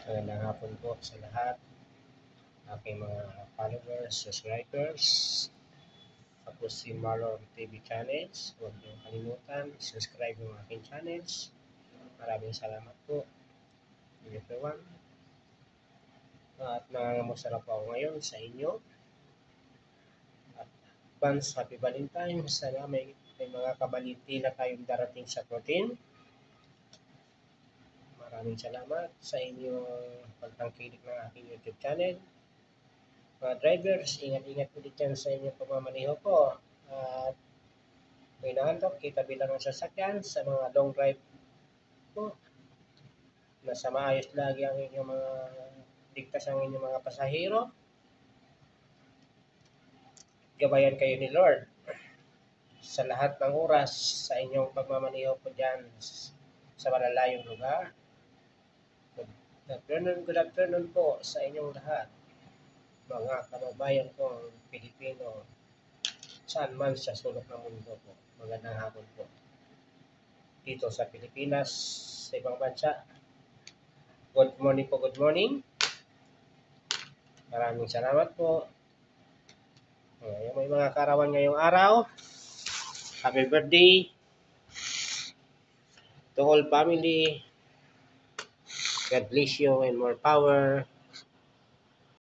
Magandang hapon po sa lahat, aking mga followers, subscribers. Ako si Marlon TV Channels. Huwag niyo kalimutan, subscribe yung aking channels. Maraming salamat po, everyone. At nangangamusta po ako ngayon sa inyo. At advance Happy Valentine's. Sana may mga kabalintina tayong darating sa protein. Maraming salamat sa inyong pagtangkilik ng aking YouTube channel. Mga drivers, ingat-ingat ulit dyan sa inyong pagmamaneho po. At kung inaantok, kita bilang ang sasakyan sa mga long drive po. Nasa maayos lagi ang inyong mga ligtas ang inyong mga pasahero. Gabayan kayo ni Lord sa lahat ng oras sa inyong pagmamaneho po dyan sa malalayong lugar. Good afternoon po sa inyong lahat. Mga kababayan kong Pilipino, saan man sa sulok ng mundo po. Magandang hapon po. Dito sa Pilipinas, sa ibang bansa. Good morning po, good morning. Maraming salamat po. May mga karawan ngayong araw. Happy birthday to all family. God bless you and more power.